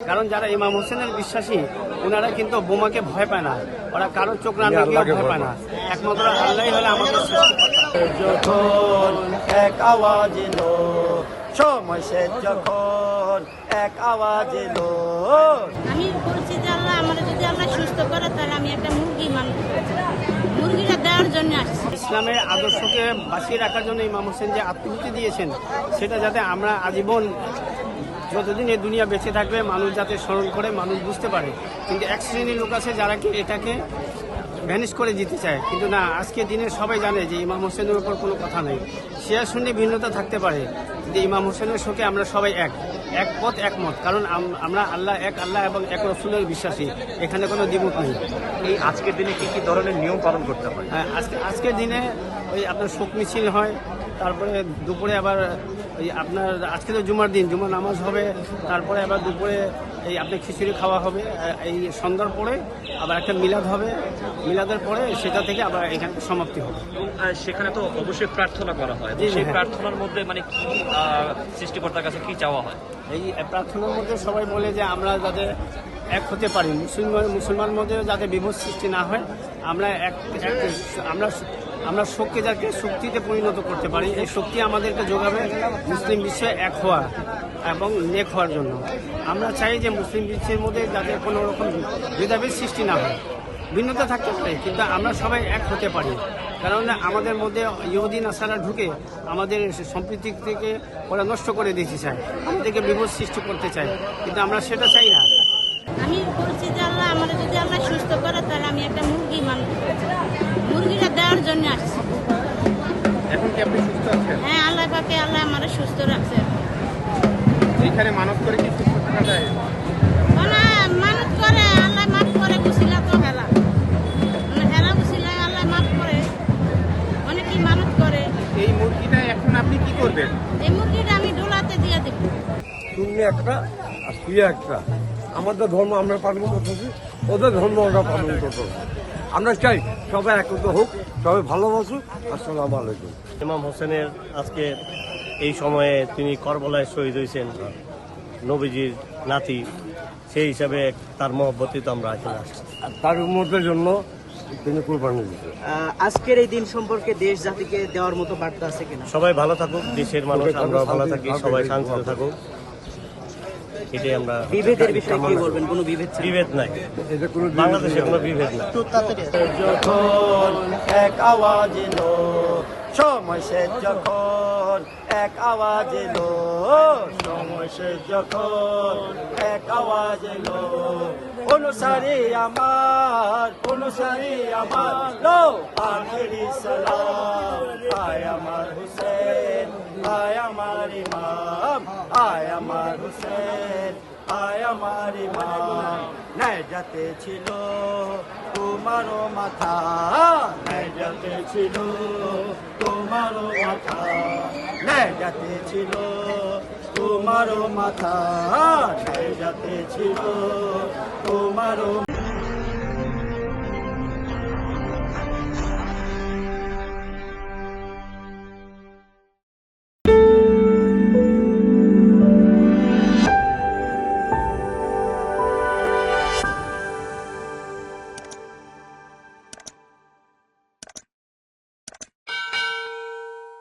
কারণ যারা ইমাম হোসেনের বিশ্বাসী ওনারা কিন্তু বোমাকে ভয় পায় না, ওরা কারো চোখ রাঙা ভয় পায় না, একমাত্র আল্লাহ হলে আমাদের সৃষ্টিকর্তা। যখন এক আওয়াজ এলো, সময় শেষ যখন এক আওয়াজ এলো। আমি বলছি যে আল্লাহ আমার যদি আল্লাহ সুস্থ করে তাহলে আমি একটা মুরগি মানব, মুরগিটা দেওয়ার জন্য আসছি। ইসলামের আদর্শকে বাঁচিয়ে রাখার জন্য ইমাম হোসেন যে আত্মহুতি দিয়েছেন সেটা যাতে আমরা আজীবন যতদিন এই দুনিয়া বেঁচে থাকবে মানুষ যাতে স্মরণ করে, মানুষ বুঝতে পারে। কিন্তু এক শ্রেণীর লোক আছে যারা কি এটাকে ভ্যানিশ করে দিতে চায়, কিন্তু না, আজকে দিনে সবাই জানে যে ইমাম হোসেনের উপর কোনো কথা নেই। শিয়া সুন্নি ভিন্নতা থাকতে পারে, কিন্তু ইমাম হোসেনের শোকে আমরা সবাই এক পথ একমত, কারণ আমরা আল্লাহ এক আল্লাহ এবং এক রসুলের বিশ্বাসী, এখানে কোনো দ্বিমত নেই। এই আজকের দিনে কি কি ধরনের নিয়ম পালন করতে হয়? হ্যাঁ, আজকের দিনে ওই আপনার শোক মিছিল হয়, তারপরে দুপুরে আবার ওই আপনার আজকে তো জুমার দিন, জুমার নামাজ হবে, তারপরে আবার দুপুরে এই আপনার খিচুড়ি খাওয়া হবে, এই সন্ধ্যার পরে আবার একটা মিলাদ হবে, মিলাদের পরে সেটা থেকে আবার এখানে সমাপ্তি হবে। সেখানে তো অবশ্যই প্রার্থনা করা হয়, জি, সেই হ্যাঁ। প্রার্থনার মধ্যে মানে কি সৃষ্টিকর্তার কাছে কি চাওয়া হয়? এই প্রার্থনার মধ্যে সবাই বলে যে আমরা যাতে এক হতে পারি, মুসলমান মধ্যে যাতে বিভেদ সৃষ্টি না হয়, আমরা আমরা শোককে যাতে শক্তিতে পরিণত করতে পারি, এই শক্তি আমাদেরকে যোগাবে মুসলিম বিশ্বে এক হওয়া এবং নেক হওয়ার জন্য। আমরা চাই যে মুসলিম বিশ্বের মধ্যে যাতে কোনো রকম ভেদাভেদ সৃষ্টি না হয়, ভিন্নতা থাকতে পারে, কিন্তু আমরা সবাই এক হতে পারি। কারণ আমাদের মধ্যে ইহুদি নাসারা ঢুকে আমাদের সম্প্রীতি থেকে ওরা নষ্ট করে দিতে চায়, আমাদেরকে বিভেদ সৃষ্টি করতে চায়, কিন্তু আমরা সেটা চাই না। আমি বলছি যে আল্লাহ আমার যদি আল্লাহ সুস্থ করে তাহলে আমি একটা মুরগি মানব, মুরগিটা দেওয়ার জন্য আসছি। এখন কি আপনি সুস্থ আছেন? হ্যাঁ, আল্লাহ পাকে আল্লাহ আমার সুস্থ রাখছে। এখানে মানত করে কি সুস্থ থাকা যায়? মানে মানত করে আল্লাহ মাফ করে, গুছিলা তো হেলা, মানে হেলা গুছিলা আল্লাহ মাফ করে, অনেকেই মানত করে। এই মুরগিটা এখন আপনি কি করবেন? এই মুরগিটা আমি ডোলাতে দিয়ে দেবো। শূন্য একটা আর শুয়ে একটা। আমাদের ধর্ম আমরা পালন করতেছি, ওদের ধর্ম ওরা পালন করতে। আমরা চাই সবাই একত্র হোক, সবাই ভালোবাসুক। আসসালামু আলাইকুম। ইমাম হোসেনের আজকে এই সময়ে তিনি করবলায় শহীদ হয়েছেন, নবীজির নাতি, সেই হিসাবে তার মহব্বতে তো আমরা এখানে আসছি। আর তার উন্মতের জন্য তিনি কুরবানি দিতে। আজকের এই দিন সম্পর্কে দেশ জাতিকে দেওয়ার মতো বার্তা আছে কিনা? সবাই ভালো থাকুক, দেশের মানুষ আমরা ভালো থাকি, সবাই শান্তিতে থাকুক, এটাই আমরা। বিভেদের বিষয়ে কি বলবেন? কোনো বিভেদ চাই? বিভেদ নাই, এটা কোনো বাংলাদেশে কোনো বিভেদ নাই। যখন এক আওয়াজ এলো, সময় শেষ যখন এক আওয়াজ এলো, সময় শেষ যখন এক আওয়াজ এলো। অনুসারী আমার লো আখেরি সালাম, আয় আমার হুসেন, আয় আমার ইমাম, আয় আমার হুসেন, আয় আমার ইমাম। ন্যায় যাতে ছিল তোমারও মাথা, ন্যায় যাতে ছিল তোমারও মাথা, ন্যায় যাতে ছিল তোমারও মাথা, ন্যায় যাতে ছিল তোমারও